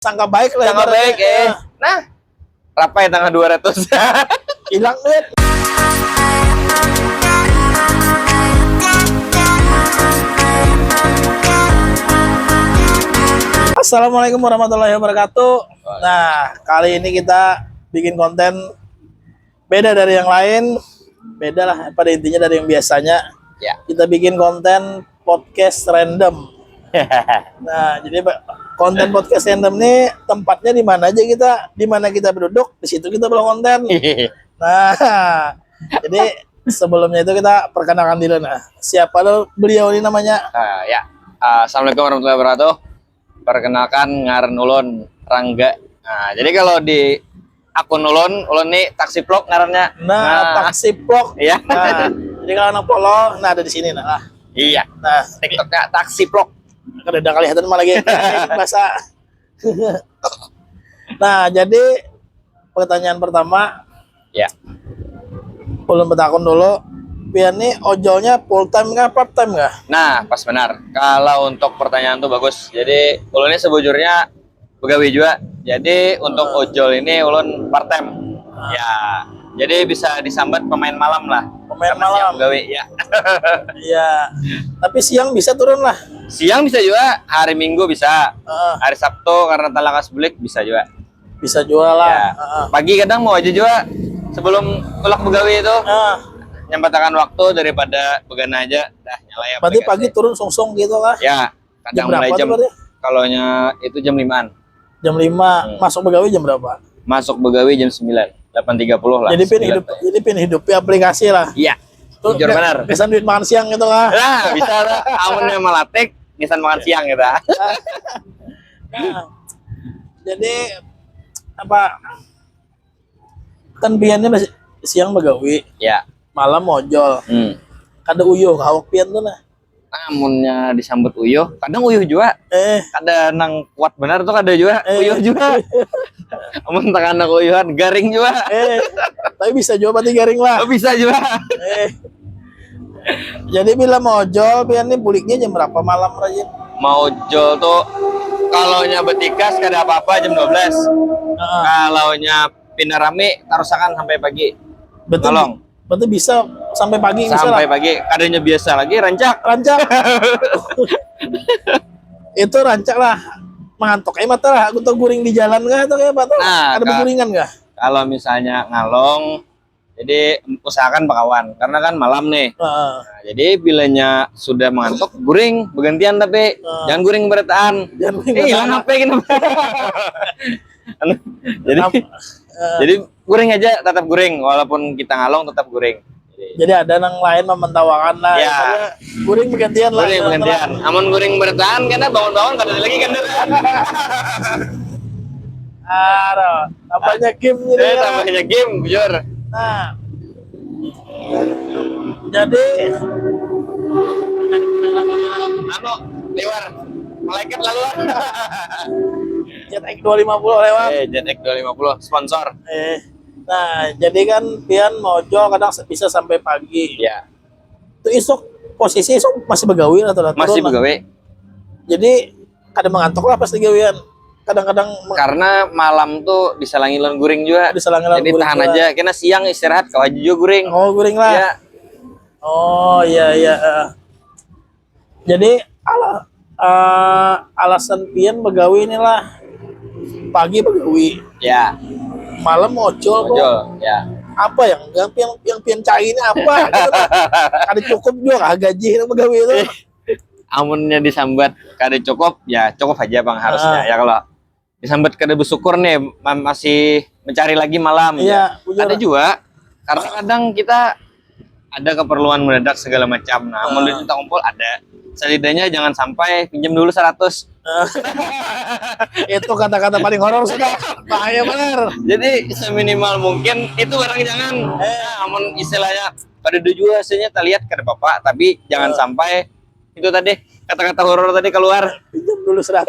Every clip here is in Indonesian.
Sangka baik lah. Sangka baik Nah, rapai tanggal 200. Hilang duit. Assalamualaikum warahmatullahi wabarakatuh. Nah, kali ini kita bikin konten beda dari yang lain. Beda lah, pada intinya dari yang biasanya. Ya. Kita bikin konten podcast random. Nah, jadi konten podcast random ini tempatnya di mana aja di mana kita berduduk, di situ kita belum konten. Nah, jadi sebelumnya itu kita perkenalkan dulu. Nah, siapa lo beliau ini namanya? Assalamualaikum warahmatullahi wabarakatuh. Perkenalkan ngaran ulun Rangga. Nah, jadi kalau di akun ulun nih taksi vlog ngarannya. Nah, taksi vlog. Iya. Nah, jadi kalau anak polo, nah ada di sini nah. Iya. Nah, TikToknya taksi vlog. Kada udah kelihatan malah lagi bahasa. Nah, jadi pertanyaan pertama. Ya. Ulun betakun dulu. Pian nih ojolnya full time nggak part time nggak? Nah, pas benar. Kalau untuk pertanyaan tuh bagus. Jadi ulun ini sebujurnya pegawai juga. Jadi untuk ojol ini ulun part time. Ya. Jadi bisa disambat pemain malam lah. Pemain karena malam. siang pegawai ya. Iya. Tapi siang bisa turun lah. Siang bisa juga, hari Minggu bisa. Hari Sabtu karena talakas bulik bisa juga. Bisa jual lah. Ya. Pagi kadang mau aja juga sebelum ulak pegawai itu. Nyempatkan waktu daripada begana aja dah nyala ya. Berarti pagi turun song-song gitu lah. Ya, kadang mulai jam kalaunya itu jam 5-an. Jam 5 masuk pegawai jam berapa? Masuk pegawai jam 9, 8.30 lah. Jadi pin hidup aplikasi lah. Iya. Jujur benar. Kesan duit makan siang gitu lah. Nah, bisa lah. Amunnya malatek, kesan makan siang gitu. Nah, jadi apa? Kan piannya masih siang pegawai. Ya. Malam ojol. Kada uyuh awak pian tuh nah. Amunnya disambut uyuh, kadang uyuh juga. Kada nang kuat benar tuh kada juga. Uyuh juga. Amun tak anak uyuhan garing juga. Tapi bisa juga berarti garing lah. Bisa juga. Jadi bila mau ojol pian nih buliknya jam berapa malam rajin? Mau ojol tuh kalaunya betikas kada apa-apa jam 12. Kalaunya pindah rame tarusakan sampai pagi. Betul. Berarti bisa sampai pagi sampai pagi. Kadanya biasa lagi rancak. Itu rancak lah. Mengantuk mata lah. Aku tuh guring di jalan kah atau kayak apa? Nah, ada guringan kah? Kalau misalnya ngalong, jadi usahakan pakawan karena kan malam nih. Nah, jadi bilanya sudah mengantuk, guring bergantian tapi jangan guring bertaan. Hilang HP kenapa? Jadi guring aja, tetap guring walaupun kita ngalong tetap guring. Jadi ada yang lain mementawakan lah. Ya. Guring bergantian lah. Guring bergantian. Amun guring bertahan karena bangun-bangun kada lagi kan. Tambahnya game jadi. Tambahnya game, jujur. Nah. Jadi lewat malaikat lalu. JetX 250 lewat. JetX 250 sponsor. Nah, jadi kan pian mojol kadang bisa sampai pagi. Ya. Itu posisi masih begawi atau masih begawi. Jadi kadang mengantuk lah pas digawian. Kadang-kadang karena malam tuh disalangi lan guring juga. Jadi tahan juga. Aja karena siang istirahat kau aja juga guring. Oh, guring lah. Ya. Oh, iya. Jadi alasan pian begawi inilah pagi begawi. Ya. Malam ojol ya. Apa yang pian cari ini apa? Kada cukup juga gaji yang begawi itu. Amunnya disambat kada cukup, ya cukup aja Bang harusnya. Ya kalau disambat kada bersyukur nih masih mencari lagi malam. Iya, ya. Ada juga karena kadang kita ada keperluan mendadak segala macam. Nah, mau minta kumpul ada. Setidaknya jangan sampai pinjam dulu 100. Itu kata-kata paling horor sudah. Bahaya benar. Jadi seminimal mungkin itu barang jangan. Amun istilahnya pada juga hasilnya kita lihat kada apa-apa, tapi jangan sampai itu tadi kata-kata horor tadi keluar. Pinjam dulu 100.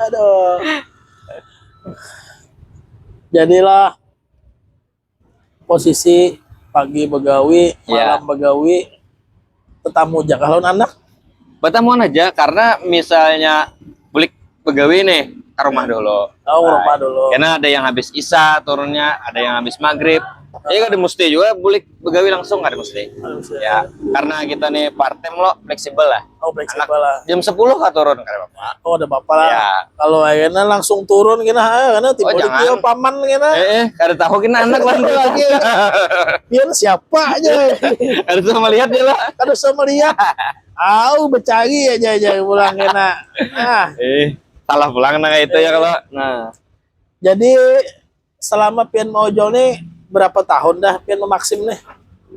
Aduh. Jadilah posisi pagi begawi, malam begawi, tetamu jak kalau anak batamuan aja karena misalnya bulik begawi nih ke rumah dulu. Oh, rumah dulu. Karena ada yang habis isya turunnya, ada yang habis maghrib. Jadi ada mesti juga boleh begawi langsung, ada mesti. Ya, karena kita nih part time lo fleksibel lah. Oh, fleksibel lah. Jam 10 kah turun kan Bapak? Oh, ada bapak lah. Ya. Kalau ayeuna langsung turun kena karena tiba jangan. paman kena. Kada tahu kena anak lah lagi. Biar siapa aja. Kada sama lihat dia lah. Kada sama lihat. Becagi aja pulang kena. Nah, salah pulang nah itu ya kalau. Nah. Jadi selama pian mau ojol nih berapa tahun dah pian memaksim nih?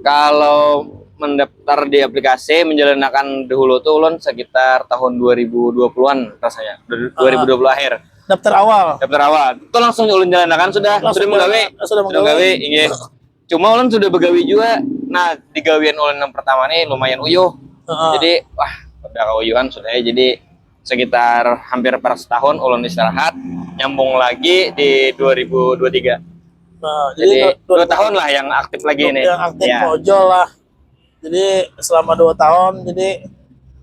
Kalau mendaftar di aplikasi menjalankan dahulu tuh ulun sekitar tahun 2020-an rasanya. 2020 akhir. Daftar awal. Itu langsung ulun jalankan sudah menggawe. Sudah menggawe. Iya. Cuma ulun sudah begawi juga. Nah, di gawian ulun yang pertama nih lumayan uyuh. Jadi wah, udah keuyuhan sudah ya. Jadi sekitar hampir per setahun ulun istirahat, nyambung lagi di 2023. Nah, jadi 2 tahun lah yang aktif lagi nih. Yang aktif ojol lah. Jadi selama 2 tahun, jadi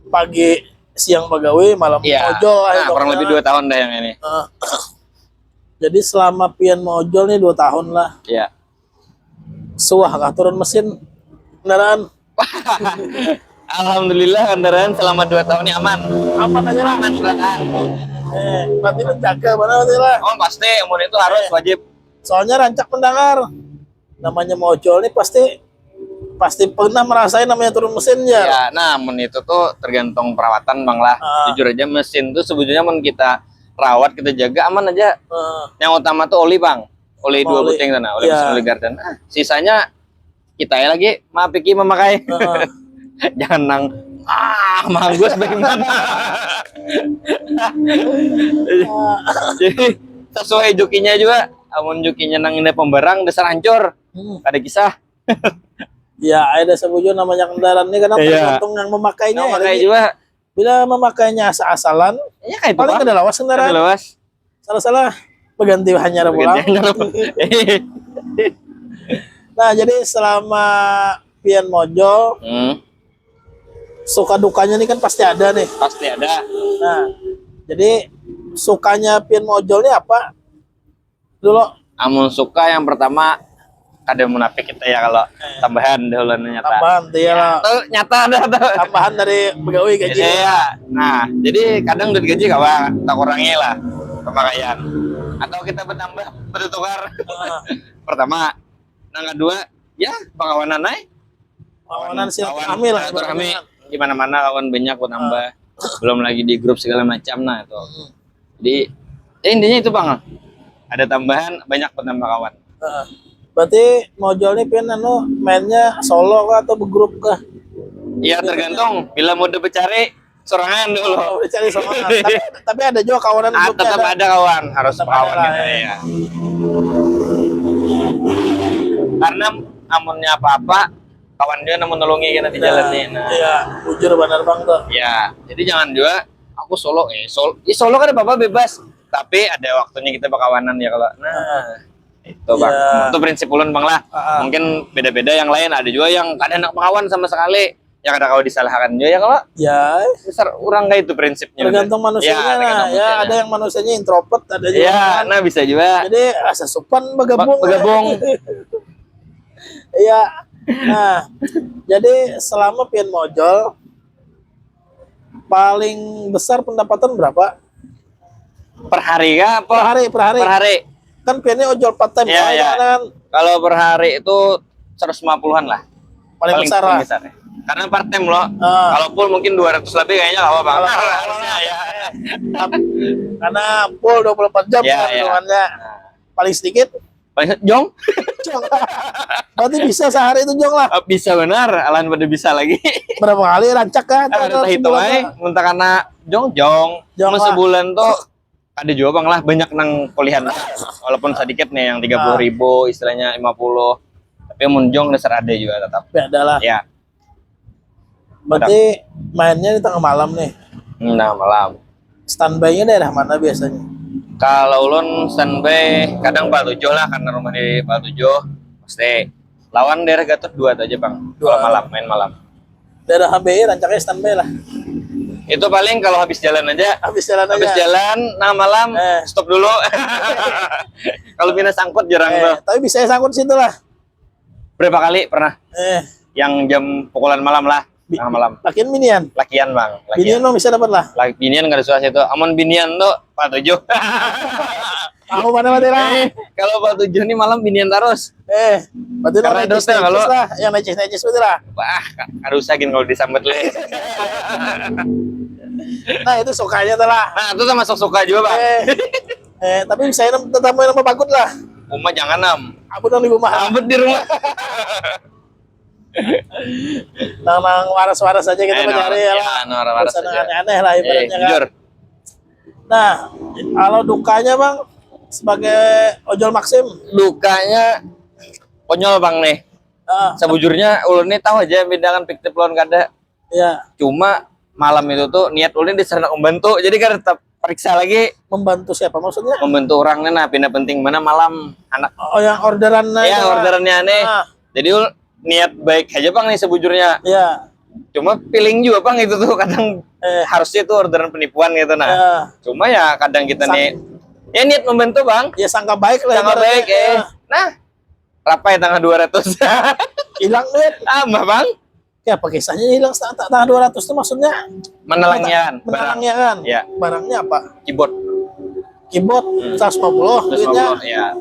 pagi siang begawi, malam ojol lah. Nah, kurang lebih 2 tahun dah yang ini. Jadi selama pian ojol nih 2 tahun lah. Iya. Suah kah turun mesin kendaraan? Alhamdulillah kendaraan selama 2 tahun ini aman. Aman aja lah. Aman kendaraan. Berarti menjaga mana berarti lah. Oh pasti, umur itu harus wajib. Soalnya rancak pendengar, namanya mojol nih pasti pernah merasain namanya turun mesin ya. Ya, namun itu tuh tergantung perawatan bang lah. Jujur aja mesin tuh sebetulnya mun kita rawat kita jaga aman aja. Yang utama tuh oli bang, oli 2 buting sana, oli mesin oli garden. Sisanya kita ya lagi mapiki memakai. Jangan nang manggus bagaimana. Jadi sesuai jokinya juga. Amun jokinya nang ini pembarang dasar hancur. Ada kisah. Ya, ada sebujur namanya kendaraan ini karena tergantung yang memakainya. Yang memakai juga. Bila memakainya asal-asalan, ya kayak paling kada lawas kendaraan. Salah-salah berganti hanya pulang. Nah, jadi selama pian mojol, suka dukanya nih kan pasti ada nih. Pasti ada. Nah, jadi sukanya pian mojol nih apa? Dulu amun suka yang pertama kada munafik kita ya kalau tambahan dulu nyata. Tambahan dia lah. Nyata ada tuh. Tambahan dari pegawai gaji. Iya. Nah, jadi kadang duit gaji kawan tak kurangi lah pemakaian. Atau kita bertambah bertukar. Pertama, yang kedua ya pengkawanan naik. Kawanan silaturahmi lah. Silaturahmi gimana-mana kawan banyak buat nambah. Belum lagi di grup segala macam nah itu. Jadi intinya itu bang. Ada tambahan banyak penambah kawan. Berarti mojol nih pian mainnya solo kah atau bergrup kah? Iya tergantung. Bila mau bercari sorangan dulu. Oh, bercari sorangan. tapi ada juga kawanan grupnya. Tetap ada kawan, harus kawan kita ya. Karena amunnya apa-apa, kawan dia namun nolongi kita di jalan nih. Nah. Iya, jujur benar bang tuh. Ya, jadi jangan juga aku solo solo kan apa-apa bebas. Tapi ada waktunya kita berkawanan ya kalau. Nah, itu bang. Itu prinsip ulun bang lah. Mungkin beda-beda yang lain ada juga yang kadang anak berkawan sama sekali. Yang ada kalau disalahkan juga ya kalau. Ya, besar orang kayak itu prinsipnya. Tergantung manusianya. Ya, ada yang manusianya introvert, ada juga. Ya, nah bisa juga. Jadi asa supan bergabung. Iya. Nah, jadi selama pian mojol paling besar pendapatan berapa? Per hari kah? Per hari. Kan piannya ojol part time kan. Kalau per hari itu 150-an lah. Paling besar lah. Ya. Karena part time loh. Kalau full mungkin 200 lebih kayaknya enggak apa-apa. Harusnya ya. Karena full 24 jam hitungannya. Paling sedikit Jong. Berarti bisa sehari itu Jong lah. Bisa benar, alan pada bisa lagi. Berapa kali rancak kan? Ada hitung aja, muntah karena Jong. Sebulan tuh ada juga bang lah banyak nang kuliahan. Walaupun sedikit nih yang 30.000 istilahnya 50. Tapi munjong dasar ada juga tetap. Ada lah. Ya. Berarti mainnya di tengah malam nih. Nah malam. Standby-nya daerah mana biasanya? Kalau ulun standby kadang Pak Tujuh lah karena rumah di Pak Tujuh pasti. Lawan daerah Gatot 2 aja bang. 2 malam main malam. Daerah HBI rancaknya standby lah. Itu paling kalau habis jalan aja. Habis jalan aja. Habis jalan, nah malam stop dulu. Kalau pindah sangkut jarang tuh. Tapi bisa sangkut situ lah. Berapa kali pernah? Yang jam pukulan malam lah. Tengah malam. Lakian binian. Lakian bang. Binian dong bisa dapat lah. Binian nggak ada suara itu. Aman binian tuh Pak Tujuh. Aku mana mati lah. Kalau Pak Tujuh nih malam binian terus. Berarti karena dosa kalau lah. Yang necis betul lah. Wah, harusagin kalau disambut le. Nah itu sukanya tuh lah. Nah itu termasuk suka juga bang. Tapi bisa tetap main sama bagut lah. Uma jangan nam. Abu dong di rumah. Ambut di rumah. Nang waras-waras aja kita mencari ya lah. Waras aja. Aneh-aneh lah ibaratnya kan. Jujur. Nah, kalau dukanya bang sebagai ojol Maxim. Dukanya konyol bang nih. Sebujurnya ulun nih tahu aja bedakan fiktif lawan kada. Iya. Cuma malam itu tuh niat ulun disana membantu. Jadi kan tetap periksa lagi. Membantu siapa maksudnya? Membantu orangnya nah pindah penting mana malam anak. Oh yang orderannya. Iya orderannya aneh. Jadi niat baik aja bang nih sebujurnya. Iya. Cuma feeling juga bang itu tuh kadang harusnya itu orderan penipuan gitu nah. Cuma ya kadang kita nih ya niat membantu bang. Ya sangka baik lah. Sangka baik Nah rapai tanggal 200. Hilang duit. Mbak bang. Ya apa kisahnya hilang tanggal 200 itu maksudnya? Menelangnya kan. Ya. Barangnya apa? Keyboard 150 duitnya. Ya.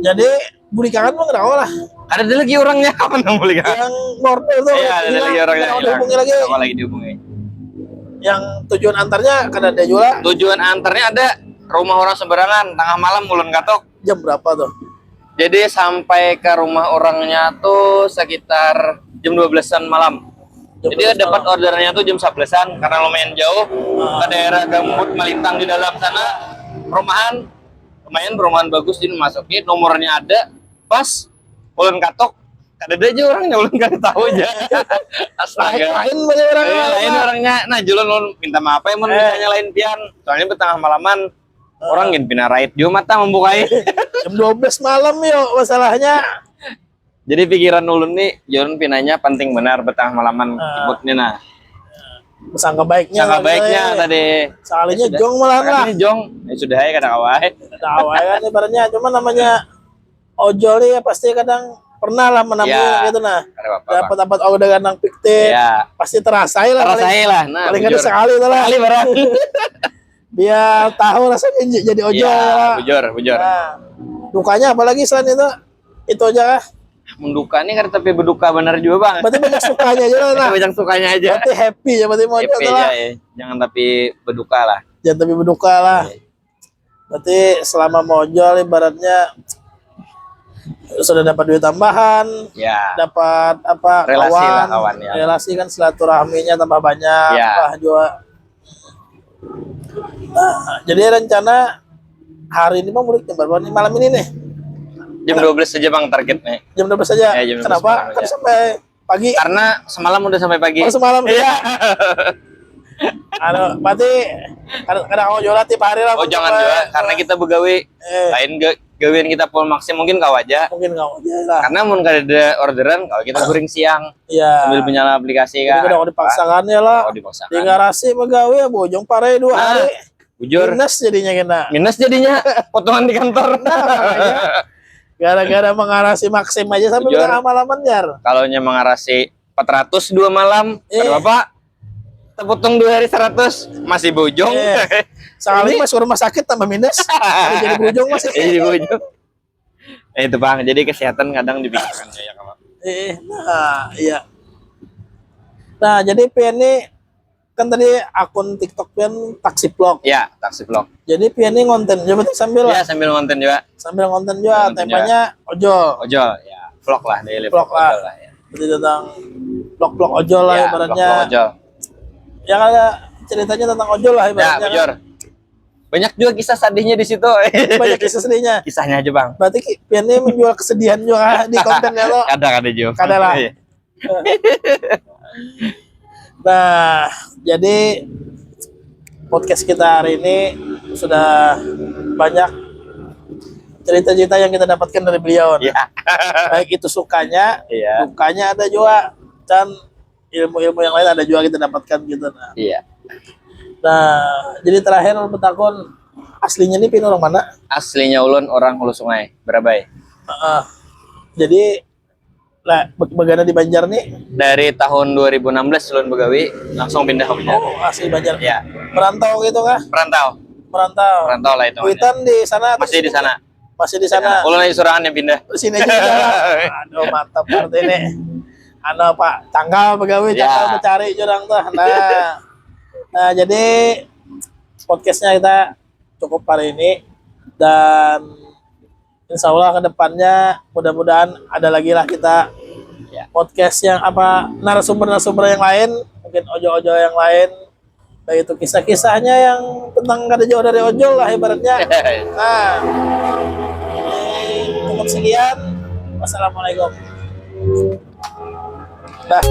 Jadi beli kangen mah kenapa lah? Ada lagi orangnya apa yang beli kangen? Yang mortel tuh. Iya, ada lagi orangnya. Dihubungi lagi. Apa lagi dihubungi? Yang tujuan antarnya kan ada juga. Tujuan antarnya ada rumah orang sembarangan tengah malam ulun katok. Jam berapa tuh? Jadi sampai ke rumah orangnya tuh sekitar jam 12-an malam. Jadi dapat orderannya tuh jam 11-an karena lumayan jauh ke daerah Gambut Melintang di dalam sana. Lumayan bagus jadi masukin nomornya ada. Pas ulun katok ada aja orangnya ulun kada tahu aja. Astaga. Lain banyak orangnya. Lain orangnya. Nah, julun minta maaf ya mun misalnya lain pian. Soalnya betengah malaman orang gin pina raid juga mata membukai. Jam 12 malam yuk masalahnya. Jadi pikiran ulun nih julun pinanya penting benar betengah malaman kibutnya nah. Sangka baiknya. Sangka baiknya tadi. Sekalinya jong malah lah. Ini jong. Ya sudah ya kada kawai. Kada kawai kan ibaratnya cuma namanya ojol ya pasti kadang pernah lah menemui gitu nah. Dapat orderan yang fiktif. Ya. Pasti terasai lah. Nah, paling kada sekali tuh lah. Sekali barang. Biar tahu rasanya jadi ojol. Ya, bujur. Nah, dukanya apalagi selain itu aja kah? Menduka nih kan tapi berduka benar juga bang. Berarti banyak sukanya aja lah. Banyak sukanya aja. Berarti happy ya berarti mau happy aja ya. Jangan tapi berduka lah. Jangan tapi berduka lah. Berarti selama mojol ibaratnya sudah dapat duit tambahan, dapat apa relasi kawan ya. Relasi kan silaturahminya tambah banyak, tambah juga. Nah, jadi rencana hari ini mau mudik jam berapa nih malam ini nih? Jam 12 saja bang targetnya. Jam 12 saja. Ya, jam 12 kenapa? Kan sampai pagi. Karena semalam udah sampai pagi. Oh semalam. Iya. Berarti kadang mau jualan tiap hari lah. Oh jangan jual, karena kita begawe. Lain gawean kita full maksim mungkin kau aja. Mungkin kau aja lah. Karena mun ada orderan, kalau kita goreng siang. Iya. Sambil menyala aplikasi kan. Jadi udah dipaksakan ya lah. Dipaksakan. Di garasi begawe ya bojong pare 2 hari. Bujur. Minus jadinya potongan di kantor. Gara-gara mengarasi Maxim aja sampai tengah malaman jar. Kalau nya mengarasi 400 2 malam, Bapak terpotong 2 hari 100 masih bojong. Sekali masuk rumah sakit tambah minus. Jadi bojong masih. Jadi bojong. Itu bang, jadi kesehatan kadang dipikirkan ya kalau. Nah, iya. Nah, jadi PN kan tadi akun TikTok pian taksi vlog. Iya, taksi vlog. Jadi pian ngonten juga sambil lah. Iya, sambil ngonten juga. Sambil ngonten juga, temanya ojol. Ojol, ya. Vlog lah, daily vlog ojol lah ya. Jadi tentang vlog-vlog ojol lah ibaratnya. Vlog ojol. Yang ada ceritanya tentang ojol lah ibaratnya. Ya, ojol. Banyak juga kisah sedihnya di situ. Banyak kisah sedihnya. Kisahnya aja, Bang. Berarti pian menjual kesedihan juga di kontennya lo. Ada juga. Ada lah. Nah, jadi podcast kita hari ini sudah banyak cerita-cerita yang kita dapatkan dari beliau. Iya. Baik itu sukanya, iya. dukanya ada juga. Dan ilmu-ilmu yang lain ada juga kita dapatkan gitu. Iya. Nah, jadi terakhir bertakun aslinya nih pin orang mana? Aslinya ulun orang Hulu Sungai, Berabai. Jadi lah bagaimana di Banjar nih? Dari tahun 2016 ulun begawi langsung pindah ke Banjar. Oh, asli Banjar. Iya. Merantau gitu kah? Perantau. Merantau Lah itu. Kuitan di sana atau Masih di sana. Masih di sana. Ulun lagi surangan yang pindah. Di sini aja. Aduh, mantap berarti ini. Pak, tanggal pegawai, Ya. tanggal mencari jurang tuh. Nah, jadi podcastnya kita cukup hari ini dan insya Allah kedepannya mudah-mudahan ada lagi lah kita Ya. podcast yang narasumber-narasumber yang lain, mungkin ojo-ojo yang lain, kayak itu kisah-kisahnya yang tentang kada jauh dari ojol lah ibaratnya. Nah, ini cukup sekian. Wassalamualaikum. Dah.